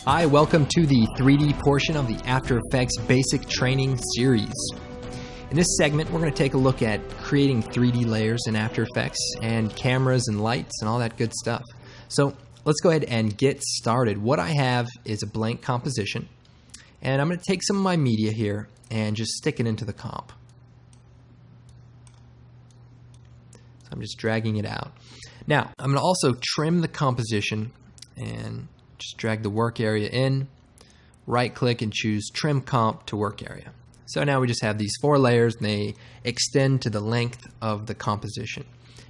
Hi, welcome to the 3D portion of the After Effects Basic Training Series. In this segment, we're going to take a look at creating 3D layers in After Effects and cameras and lights and all that good stuff. So let's go ahead and get started. What I have is a blank composition, and I'm going to take some of my media here and just stick it into the comp. So I'm just dragging it out. Now, I'm going to also trim the composition and just drag the work area in, right click and choose trim comp to work area. So now we just have these 4 layers and they extend to the length of the composition.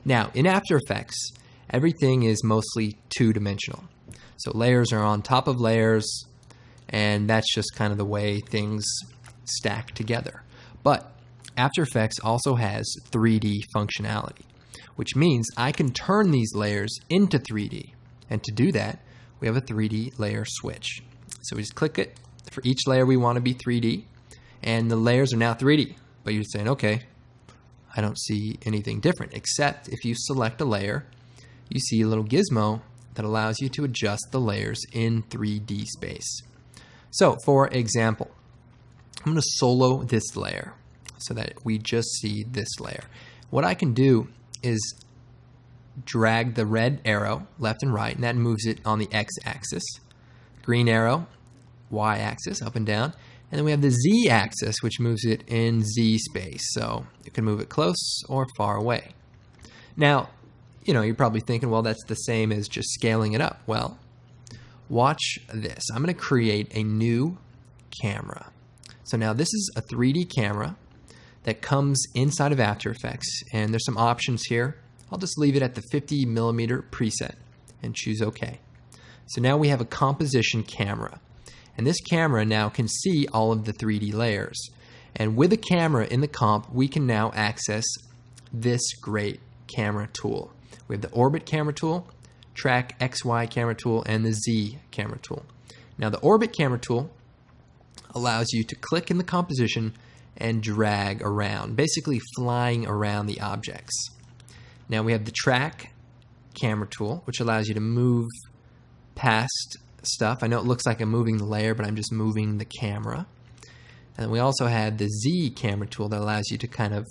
Now in After Effects, everything is mostly 2-dimensional. So layers are on top of layers, and that's just kind of the way things stack together. But After Effects also has 3D functionality, which means I can turn these layers into 3D. And to do that, we have a 3D layer switch. So we just click it. For each layer we want to be 3D, and the layers are now 3D. But you're saying, okay, I don't see anything different, except if you select a layer, you see a little gizmo that allows you to adjust the layers in 3D space. So for example, I'm going to solo this layer so that we just see this layer. What I can do is drag the red arrow left and right, and that moves it on the x-axis. Green arrow, y-axis, up and down. And then we have the z-axis, which moves it in z space. So you can move it close or far away. Now, you're probably thinking, well, that's the same as just scaling it up. Well, watch this. I'm going to create a new camera. So now this is a 3D camera that comes inside of After Effects, and there's some options here. I'll just leave it at the 50mm preset and choose OK. So now we have a composition camera. And this camera now can see all of the 3D layers. And with a camera in the comp, we can now access this great camera tool. We have the Orbit camera tool, Track XY camera tool, and the Z camera tool. Now the Orbit camera tool allows you to click in the composition and drag around, basically flying around the objects. Now we have the Track camera tool, which allows you to move past stuff. I know it looks like I'm moving the layer, but I'm just moving the camera. And we also have the Z camera tool that allows you to kind of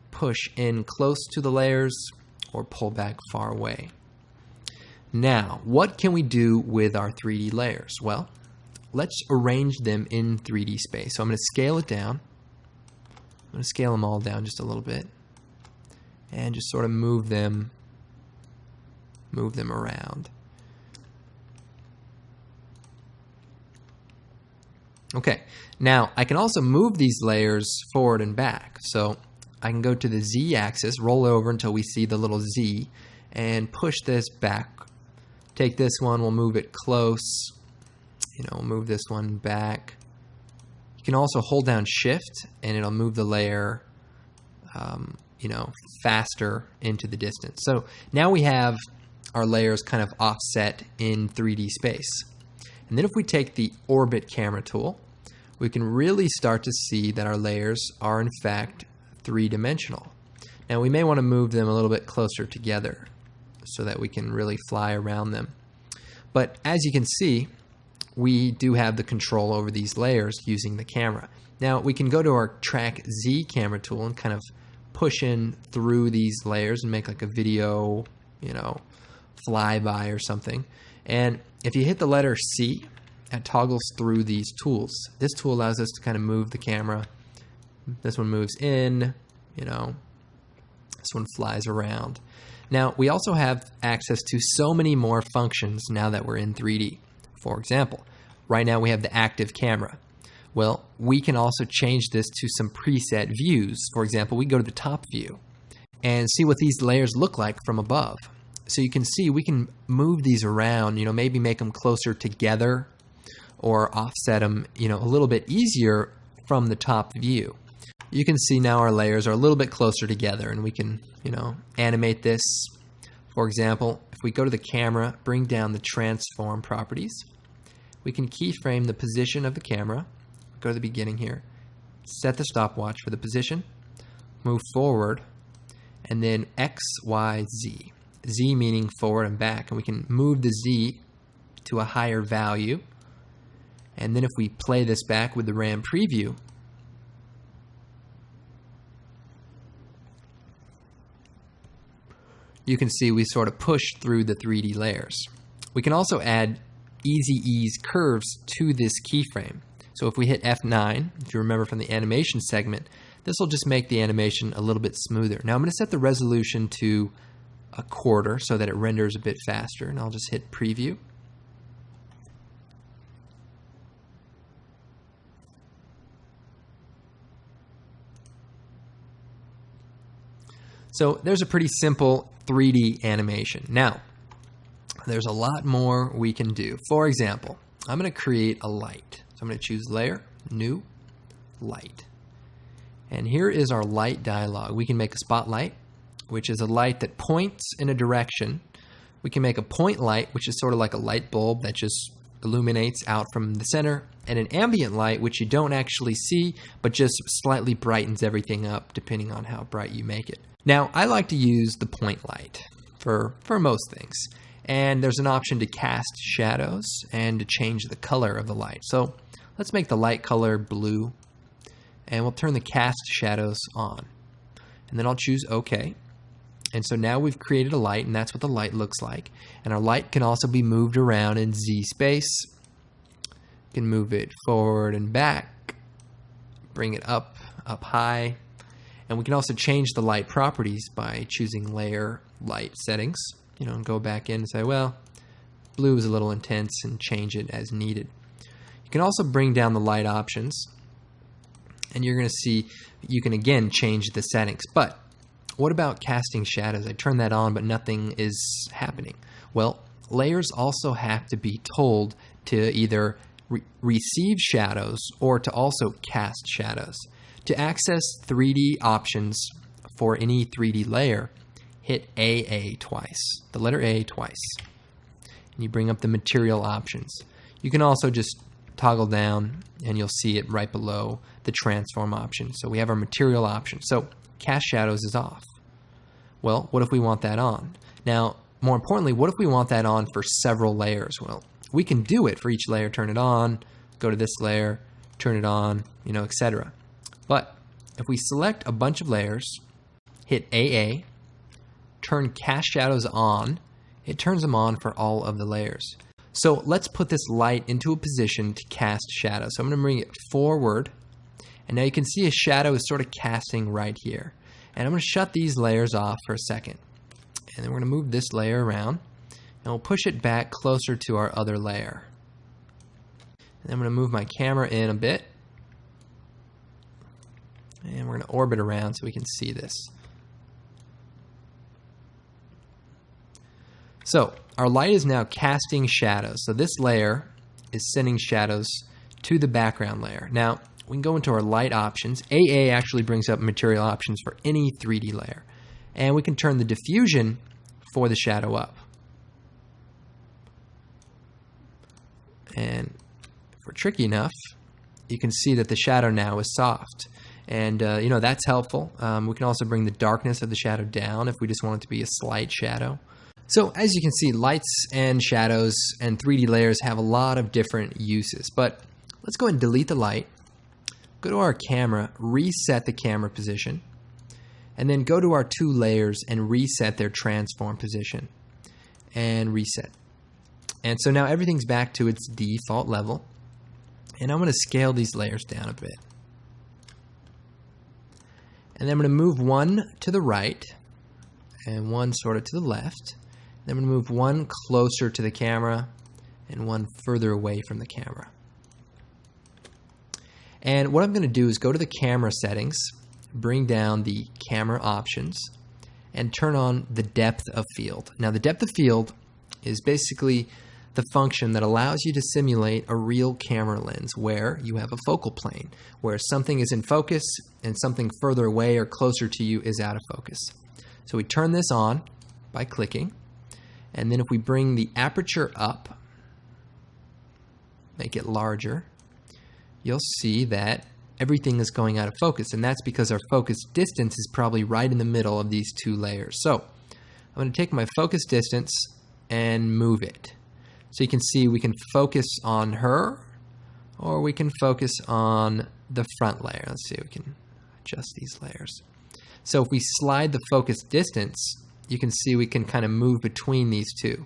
push in close to the layers or pull back far away. Now, what can we do with our 3D layers? Well, let's arrange them in 3D space. So I'm going to scale it down. I'm going to scale them all down just a little bit, and just sort of move them around. Okay, now I can also move these layers forward and back. So I can go to the Z axis, roll it over until we see the little Z, and push this back. Take this one, we'll move it close, move this one back. You can also hold down Shift and it'll move the layer faster into the distance. So now we have our layers kind of offset in 3D space. And then if we take the Orbit camera tool, we can really start to see that our layers are in fact 3-dimensional. Now we may want to move them a little bit closer together so that we can really fly around them. But as you can see, we do have the control over these layers using the camera. Now we can go to our Track Z camera tool and kind of push in through these layers and make like a video, flyby or something. And if you hit the letter C, it toggles through these tools. This tool allows us to kind of move the camera. This one moves in, this one flies around. Now we also have access to so many more functions now that we're in 3D. For example, right now we have the active camera. Well, we can also change this to some preset views. For example, we go to the top view and see what these layers look like from above. So you can see we can move these around, maybe make them closer together or offset them, a little bit easier from the top view. You can see now our layers are a little bit closer together, and we can, animate this. For example, if we go to the camera, bring down the transform properties, we can keyframe the position of the camera, go to the beginning here, set the stopwatch for the position, move forward, and then X, Y, Z. Z meaning forward and back, and we can move the Z to a higher value. And then if we play this back with the RAM preview, you can see we sort of push through the 3D layers. We can also add easy ease curves to this keyframe. So if we hit F9, if you remember from the animation segment, this will just make the animation a little bit smoother. Now I'm going to set the resolution to 1/4 so that it renders a bit faster, and I'll just hit preview. So there's a pretty simple 3D animation. Now, there's a lot more we can do. For example, I'm going to create a light. So I'm going to choose Layer, New, Light. And here is our light dialog. We can make a spotlight, which is a light that points in a direction. We can make a point light, which is sort of like a light bulb that just illuminates out from the center, and an ambient light, which you don't actually see, but just slightly brightens everything up depending on how bright you make it. Now, I like to use the point light for most things. And there's an option to cast shadows and to change the color of the light. So let's make the light color blue, and we'll turn the cast shadows on. And then I'll choose OK. And so now we've created a light, and that's what the light looks like. And our light can also be moved around in Z space. You can move it forward and back, bring it up high. And we can also change the light properties by choosing Layer, Light Settings. And go back in and say, well, blue is a little intense, and change it as needed. You can also bring down the light options, and you're going to see you can again change the settings. But what about casting shadows? I turn that on, but nothing is happening. Well, layers also have to be told to either receive shadows or to also cast shadows. To access 3D options for any 3D layer, hit AA twice, the letter A twice, and you bring up the material options. You can also just toggle down, and you'll see it right below the transform option. So we have our material option. So cast shadows is off. Well, what if we want that on? Now, more importantly, what if we want that on for several layers? Well, we can do it for each layer. Turn it on, go to this layer, turn it on, etc. But if we select a bunch of layers, hit AA, turn cast shadows on, it turns them on for all of the layers. So let's put this light into a position to cast shadows. So I'm going to bring it forward, and now you can see a shadow is sort of casting right here. And I'm going to shut these layers off for a second. And then we're going to move this layer around, and we'll push it back closer to our other layer. And I'm going to move my camera in a bit, and we're going to orbit around so we can see this. So our light is now casting shadows. So this layer is sending shadows to the background layer. Now we can go into our light options. AA actually brings up material options for any 3D layer. And we can turn the diffusion for the shadow up. And if we're tricky enough, you can see that the shadow now is soft. And that's helpful. We can also bring the darkness of the shadow down if we just want it to be a slight shadow. So as you can see, lights and shadows and 3D layers have a lot of different uses. But let's go ahead and delete the light. Go to our camera, reset the camera position, and then go to our two layers and reset their transform position. And reset. And so now everything's back to its default level. And I'm going to scale these layers down a bit. And then I'm going to move one to the right and one sort of to the left. Then I'm going to move one closer to the camera and one further away from the camera. And what I'm going to do is go to the camera settings, bring down the camera options, and turn on the depth of field. Now the depth of field is basically the function that allows you to simulate a real camera lens where you have a focal plane, where something is in focus and something further away or closer to you is out of focus. So we turn this on by clicking, and then if we bring the aperture up, make it larger, you'll see that everything is going out of focus, and that's because our focus distance is probably right in the middle of these two layers. So I'm going to take my focus distance and move it. So you can see we can focus on her, or we can focus on the front layer. Let's see, we can adjust these layers. So if we slide the focus distance, you can see we can kind of move between these two.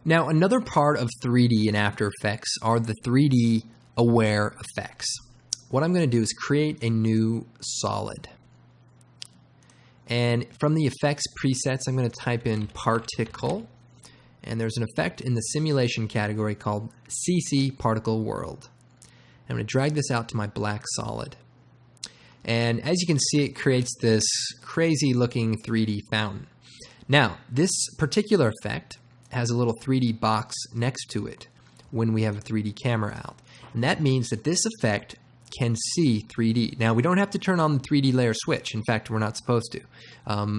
Now, another part of 3D in After Effects are the 3D aware effects. What I'm going to do is create a new solid. And from the effects presets, I'm going to type in particle. And there's an effect in the simulation category called CC Particle World. I'm going to drag this out to my black solid. And as you can see, it creates this crazy looking 3D fountain. Now, this particular effect has a little 3D box next to it when we have a 3D camera out. And that means that this effect can see 3D. Now, we don't have to turn on the 3D layer switch. In fact, we're not supposed to.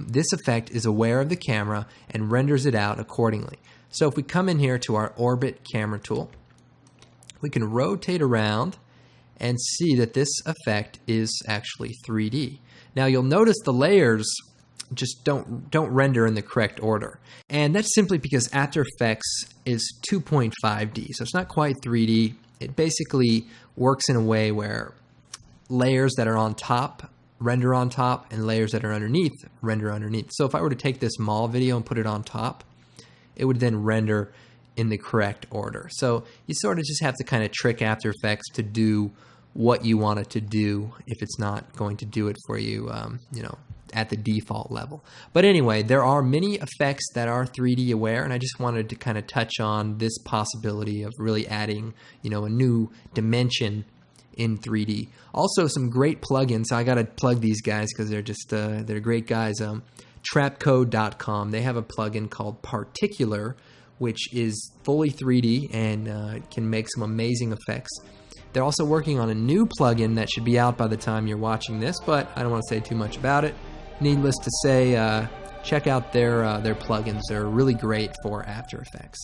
This effect is aware of the camera and renders it out accordingly. So if we come in here to our orbit camera tool, we can rotate around and see that this effect is actually 3D. Now, you'll notice the layers just don't render in the correct order. And that's simply because After Effects is 2.5D, so it's not quite 3D. It basically works in a way where layers that are on top render on top, and layers that are underneath render underneath. So if I were to take this mall video and put it on top, it would then render in the correct order. So you sort of just have to kind of trick After Effects to do what you want it to do if it's not going to do it for you, you know, at the default level. But anyway, there are many effects that are 3D aware, and I just wanted to kind of touch on this possibility of really adding, you know, a new dimension in 3D. Also, some great plugins. I got to plug these guys because they're just they're great guys. Trapcode.com. They have a plugin called Particular, which is fully 3D and can make some amazing effects. They're also working on a new plugin that should be out by the time you're watching this, but I don't want to say too much about it. Needless to say, check out their plugins. They're really great for After Effects.